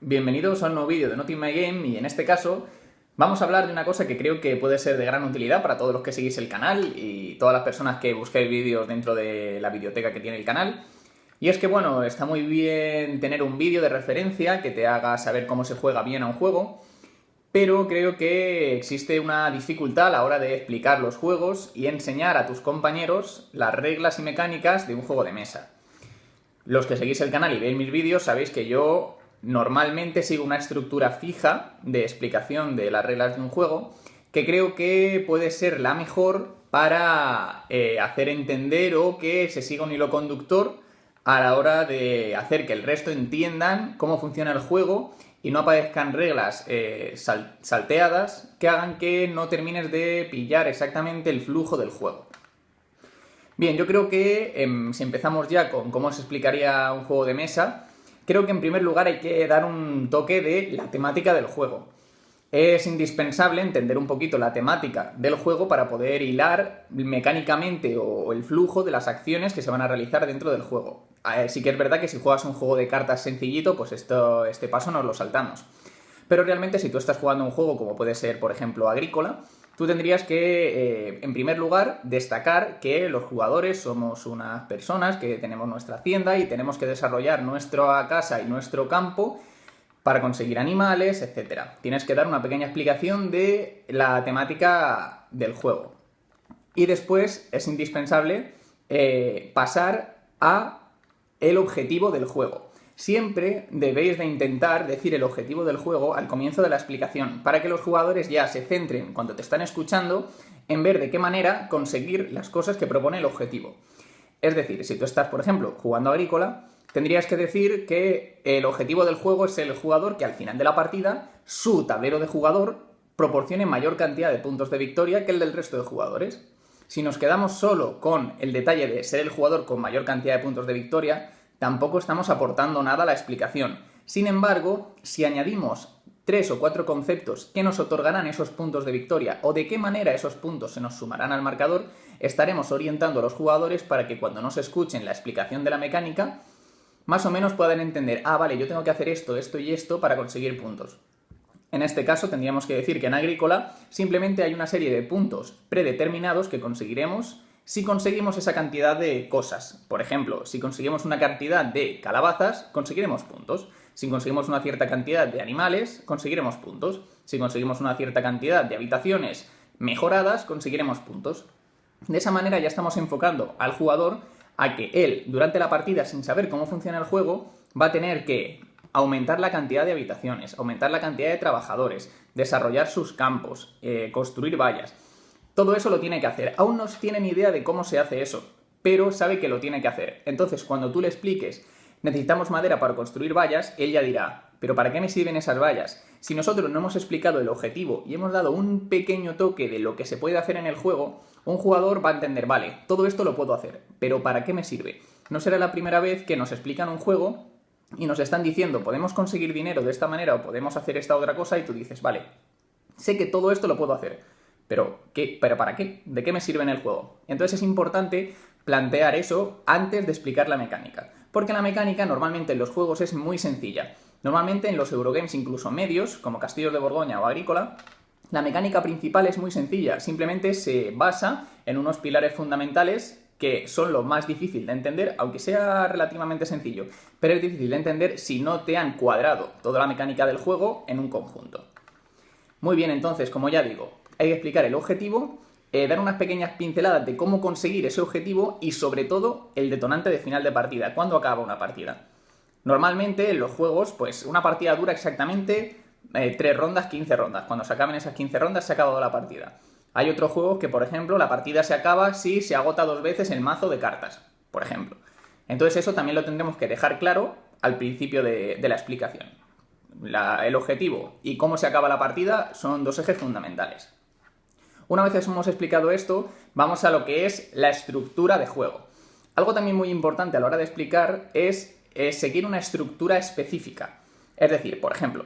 Bienvenidos a un nuevo vídeo de Not In My Game y en este caso vamos a hablar de una cosa que creo que puede ser de gran utilidad para todos los que seguís el canal y todas las personas que busquéis vídeos dentro de la biblioteca que tiene el canal. Y es que bueno, está muy bien tener un vídeo de referencia que te haga saber cómo se juega bien a un juego, pero creo que existe una dificultad a la hora de explicar los juegos y enseñar a tus compañeros las reglas y mecánicas de un juego de mesa. Los que seguís el canal y veis mis vídeos sabéis que yo normalmente sigo una estructura fija de explicación de las reglas de un juego que creo que puede ser la mejor para hacer entender o que se siga un hilo conductor a la hora de hacer que el resto entiendan cómo funciona el juego y no aparezcan reglas salteadas que hagan que no termines de pillar exactamente el flujo del juego. Bien, yo creo que si empezamos ya con cómo se explicaría un juego de mesa, creo que en primer lugar hay que dar un toque de la temática del juego. Es indispensable entender un poquito la temática del juego para poder hilar mecánicamente o el flujo de las acciones que se van a realizar dentro del juego. Sí que es verdad que si juegas un juego de cartas sencillito, pues este paso nos lo saltamos. Pero realmente si tú estás jugando un juego como puede ser, por ejemplo, Agrícola, tú tendrías que, en primer lugar, destacar que los jugadores somos unas personas que tenemos nuestra hacienda y tenemos que desarrollar nuestra casa y nuestro campo para conseguir animales, etc. Tienes que dar una pequeña explicación de la temática del juego. Y después es indispensable pasar a el objetivo del juego. Siempre debéis de intentar decir el objetivo del juego al comienzo de la explicación, para que los jugadores ya se centren, cuando te están escuchando, en ver de qué manera conseguir las cosas que propone el objetivo. Es decir, si tú estás, por ejemplo, jugando Agrícola, tendrías que decir que el objetivo del juego es el jugador que al final de la partida, su tablero de jugador proporcione mayor cantidad de puntos de victoria que el del resto de jugadores. Si nos quedamos solo con el detalle de ser el jugador con mayor cantidad de puntos de victoria, tampoco estamos aportando nada a la explicación. Sin embargo, si añadimos 3 o 4 conceptos que nos otorgarán esos puntos de victoria o de qué manera esos puntos se nos sumarán al marcador, estaremos orientando a los jugadores para que cuando nos escuchen la explicación de la mecánica, más o menos puedan entender, vale, yo tengo que hacer esto, esto y esto para conseguir puntos. En este caso tendríamos que decir que en Agrícola simplemente hay una serie de puntos predeterminados que conseguiremos si conseguimos esa cantidad de cosas. Por ejemplo, si conseguimos una cantidad de calabazas, conseguiremos puntos. Si conseguimos una cierta cantidad de animales, conseguiremos puntos. Si conseguimos una cierta cantidad de habitaciones mejoradas, conseguiremos puntos. De esa manera ya estamos enfocando al jugador a que él, durante la partida, sin saber cómo funciona el juego, va a tener que aumentar la cantidad de habitaciones, aumentar la cantidad de trabajadores, desarrollar sus campos, construir vallas. Todo eso lo tiene que hacer. Aún no tiene ni idea de cómo se hace eso, pero sabe que lo tiene que hacer. Entonces, cuando tú le expliques, necesitamos madera para construir vallas, él ya dirá, ¿pero para qué me sirven esas vallas? Si nosotros no hemos explicado el objetivo y hemos dado un pequeño toque de lo que se puede hacer en el juego, un jugador va a entender, vale, todo esto lo puedo hacer, pero ¿para qué me sirve? No será la primera vez que nos explican un juego y nos están diciendo, podemos conseguir dinero de esta manera o podemos hacer esta otra cosa, y tú dices, vale, sé que todo esto lo puedo hacer. ¿Pero qué? ¿Pero para qué? ¿De qué me sirve en el juego? Entonces es importante plantear eso antes de explicar la mecánica. Porque la mecánica normalmente en los juegos es muy sencilla. Normalmente en los Eurogames, incluso medios, como Castillos de Borgoña o Agrícola, la mecánica principal es muy sencilla. Simplemente se basa en unos pilares fundamentales que son lo más difícil de entender, aunque sea relativamente sencillo. Pero es difícil de entender si no te han cuadrado toda la mecánica del juego en un conjunto. Muy bien, entonces, como ya digo, hay que explicar el objetivo, dar unas pequeñas pinceladas de cómo conseguir ese objetivo y sobre todo el detonante de final de partida, cuándo acaba una partida. Normalmente en los juegos, pues una partida dura exactamente 3 rondas, 15 rondas. Cuando se acaben esas 15 rondas se ha acabado la partida. Hay otros juegos que, por ejemplo, la partida se acaba si se agota 2 veces el mazo de cartas, por ejemplo. Entonces eso también lo tendremos que dejar claro al principio de la explicación. El objetivo y cómo se acaba la partida son dos ejes fundamentales. Una vez hemos explicado esto, vamos a lo que es la estructura de juego. Algo también muy importante a la hora de explicar es seguir una estructura específica. Es decir, por ejemplo,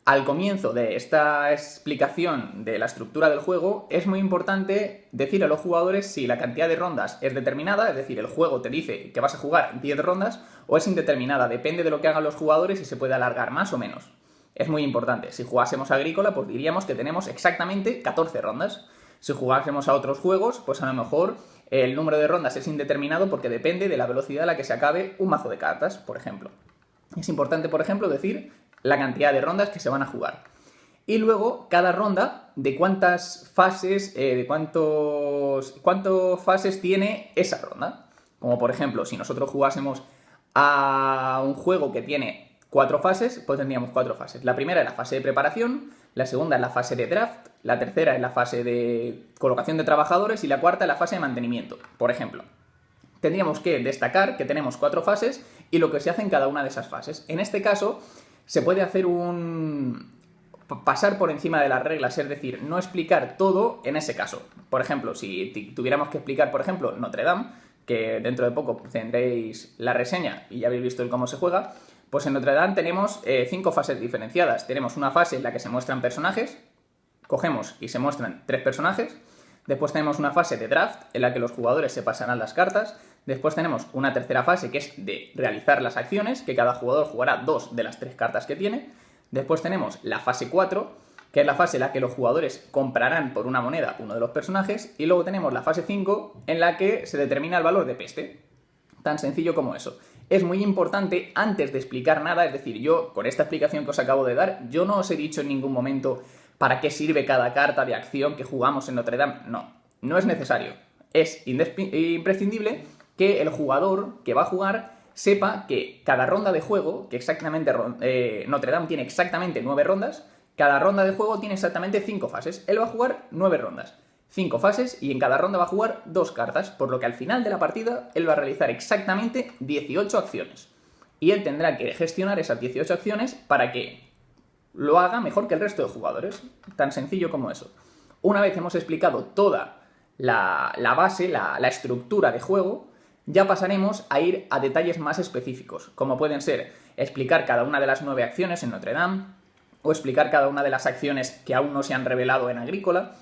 al comienzo de esta explicación de la estructura del juego, es muy importante decir a los jugadores si la cantidad de rondas es determinada, es decir, el juego te dice que vas a jugar 10 rondas, o es indeterminada, depende de lo que hagan los jugadores y se puede alargar más o menos. Es muy importante. Si jugásemos a Agrícola, pues diríamos que tenemos exactamente 14 rondas. Si jugásemos a otros juegos, pues a lo mejor el número de rondas es indeterminado porque depende de la velocidad a la que se acabe un mazo de cartas, por ejemplo. Es importante, por ejemplo, decir la cantidad de rondas que se van a jugar. Y luego, cada ronda, de cuántas fases, cuántas fases tiene esa ronda. Como por ejemplo, si nosotros jugásemos a un juego que tiene 4 fases, pues tendríamos 4 fases. La primera es la fase de preparación, la segunda es la fase de draft, la tercera es la fase de colocación de trabajadores y la cuarta es la fase de mantenimiento, por ejemplo. Tendríamos que destacar que tenemos 4 fases y lo que se hace en cada una de esas fases. En este caso, se puede hacer pasar por encima de las reglas, es decir, no explicar todo en ese caso. Por ejemplo, si tuviéramos que explicar, por ejemplo, Notre Dame, que dentro de poco tendréis la reseña y ya habéis visto el cómo se juega, pues en Notre Dame tenemos 5 fases diferenciadas. Tenemos una fase en la que se muestran personajes, cogemos y se muestran 3 personajes. Después tenemos una fase de draft en la que los jugadores se pasarán las cartas. Después tenemos una tercera fase que es de realizar las acciones, que cada jugador jugará 2 de las 3 cartas que tiene. Después tenemos la fase 4, que es la fase en la que los jugadores comprarán por una moneda uno de los personajes. Y luego tenemos la fase 5, en la que se determina el valor de peste. Tan sencillo como eso. Es muy importante, antes de explicar nada, es decir, yo con esta explicación que os acabo de dar, yo no os he dicho en ningún momento para qué sirve cada carta de acción que jugamos en Notre Dame. No es necesario. Es imprescindible que el jugador que va a jugar sepa que cada ronda de juego, que exactamente Notre Dame tiene exactamente 9 rondas, cada ronda de juego tiene exactamente 5 fases. Él va a jugar 9 rondas, 5 fases, y en cada ronda va a jugar 2 cartas, por lo que al final de la partida él va a realizar exactamente 18 acciones. Y él tendrá que gestionar esas 18 acciones para que lo haga mejor que el resto de jugadores. Tan sencillo como eso. Una vez hemos explicado toda la base, la estructura de juego, ya pasaremos a ir a detalles más específicos, como pueden ser explicar cada una de las 9 acciones en Notre Dame, o explicar cada una de las acciones que aún no se han revelado en Agrícola,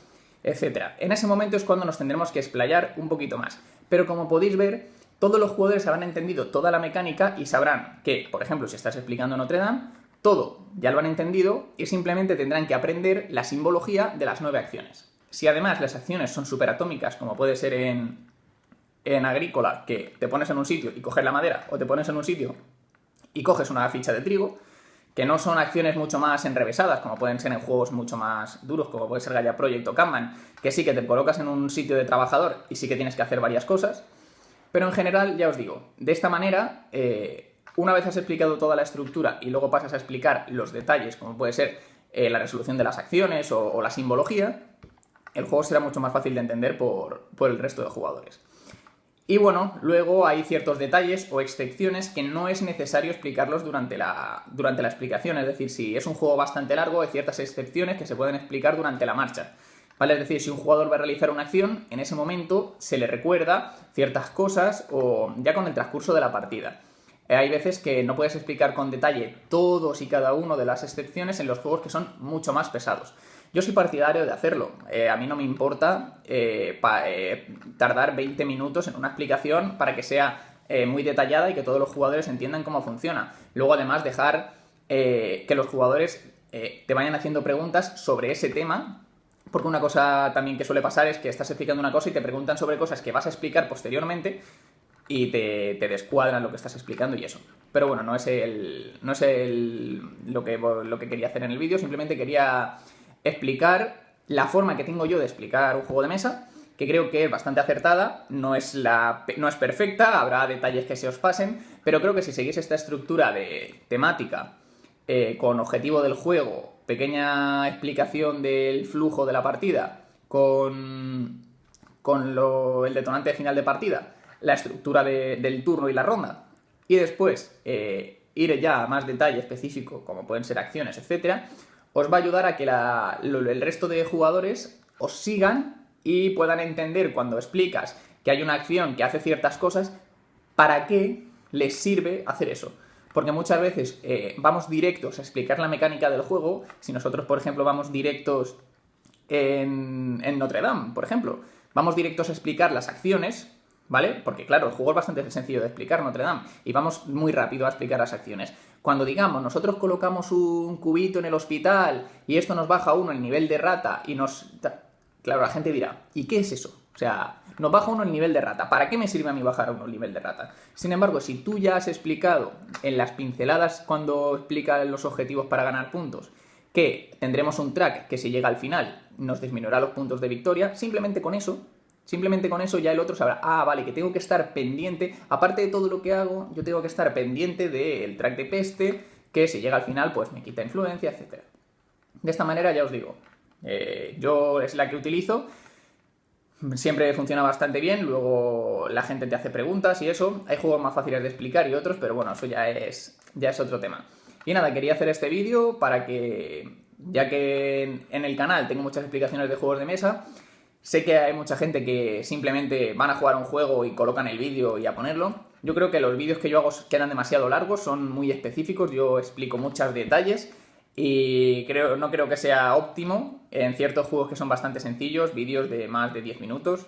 etc. En ese momento es cuando nos tendremos que explayar un poquito más. Pero como podéis ver, todos los jugadores habrán entendido toda la mecánica y sabrán que, por ejemplo, si estás explicando Notre Dame, todo ya lo han entendido y simplemente tendrán que aprender la simbología de las 9 acciones. Si además las acciones son superatómicas, como puede ser en Agrícola, que te pones en un sitio y coges la madera, o te pones en un sitio y coges una ficha de trigo, que no son acciones mucho más enrevesadas, como pueden ser en juegos mucho más duros, como puede ser Gaia Project o Kanban, que sí que te colocas en un sitio de trabajador y sí que tienes que hacer varias cosas, pero en general, ya os digo, de esta manera, una vez has explicado toda la estructura y luego pasas a explicar los detalles, como puede ser la resolución de las acciones o la simbología, el juego será mucho más fácil de entender por el resto de jugadores. Y bueno, luego hay ciertos detalles o excepciones que no es necesario explicarlos durante la explicación. Es decir, si es un juego bastante largo, hay ciertas excepciones que se pueden explicar durante la marcha, ¿vale? Es decir, si un jugador va a realizar una acción, en ese momento se le recuerda ciertas cosas o ya con el transcurso de la partida. Hay veces que no puedes explicar con detalle todos y cada uno de las excepciones en los juegos que son mucho más pesados. Yo soy partidario de hacerlo. A mí no me importa tardar 20 minutos en una explicación para que sea muy detallada y que todos los jugadores entiendan cómo funciona. Luego, además, dejar que los jugadores te vayan haciendo preguntas sobre ese tema, porque una cosa también que suele pasar es que estás explicando una cosa y te preguntan sobre cosas que vas a explicar posteriormente y te descuadran lo que estás explicando y eso. Pero bueno, no es lo que quería hacer en el vídeo, simplemente quería explicar la forma que tengo yo de explicar un juego de mesa, que creo que es bastante acertada, no es perfecta, habrá detalles que se os pasen, pero creo que si seguís esta estructura de temática, con objetivo del juego, pequeña explicación del flujo de la partida, con el detonante final de partida, la estructura del turno y la ronda, y después ir ya a más detalle específico, como pueden ser acciones, etcétera, os va a ayudar a que el resto de jugadores os sigan y puedan entender cuando explicas que hay una acción que hace ciertas cosas, para qué les sirve hacer eso. Porque muchas veces vamos directos a explicar la mecánica del juego. Si nosotros, por ejemplo, vamos directos en Notre Dame, por ejemplo, vamos directos a explicar las acciones, ¿vale? Porque claro, el juego es bastante sencillo de explicar, Notre Dame, y vamos muy rápido a explicar las acciones. Cuando digamos, nosotros colocamos un cubito en el hospital y esto nos baja uno el nivel de rata y nos... Claro, la gente dirá, ¿y qué es eso? O sea, nos baja uno el nivel de rata. ¿Para qué me sirve a mí bajar a uno el nivel de rata? Sin embargo, si tú ya has explicado en las pinceladas cuando explica los objetivos para ganar puntos que tendremos un track que si llega al final nos disminuirá los puntos de victoria, simplemente con eso ya el otro sabrá, ah, vale, que tengo que estar pendiente, aparte de todo lo que hago, yo tengo que estar pendiente del track de peste, que si llega al final pues me quita influencia, etc. De esta manera ya os digo, yo es la que utilizo, siempre funciona bastante bien, luego la gente te hace preguntas y eso, hay juegos más fáciles de explicar y otros, pero bueno, eso ya es otro tema. Y nada, quería hacer este vídeo para que, ya que en el canal tengo muchas explicaciones de juegos de mesa, sé que hay mucha gente que simplemente van a jugar un juego y colocan el vídeo y a ponerlo. Yo creo que los vídeos que yo hago quedan demasiado largos, son muy específicos, yo explico muchos detalles y no creo que sea óptimo en ciertos juegos que son bastante sencillos, vídeos de más de 10 minutos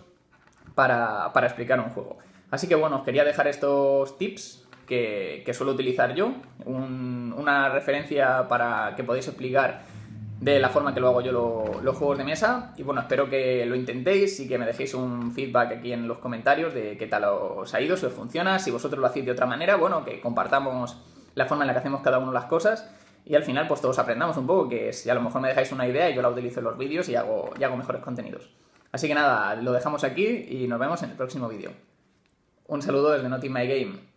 para explicar un juego. Así que bueno, os quería dejar estos tips que suelo utilizar yo, una referencia para que podáis explicar de la forma que lo hago yo los juegos de mesa. Y bueno, espero que lo intentéis y que me dejéis un feedback aquí en los comentarios de qué tal os ha ido, si os funciona, si vosotros lo hacéis de otra manera, bueno, que compartamos la forma en la que hacemos cada uno las cosas y al final pues todos aprendamos un poco, que si a lo mejor me dejáis una idea y yo la utilizo en los vídeos y hago mejores contenidos. Así que nada, lo dejamos aquí y nos vemos en el próximo vídeo. Un saludo desde Not In My Game.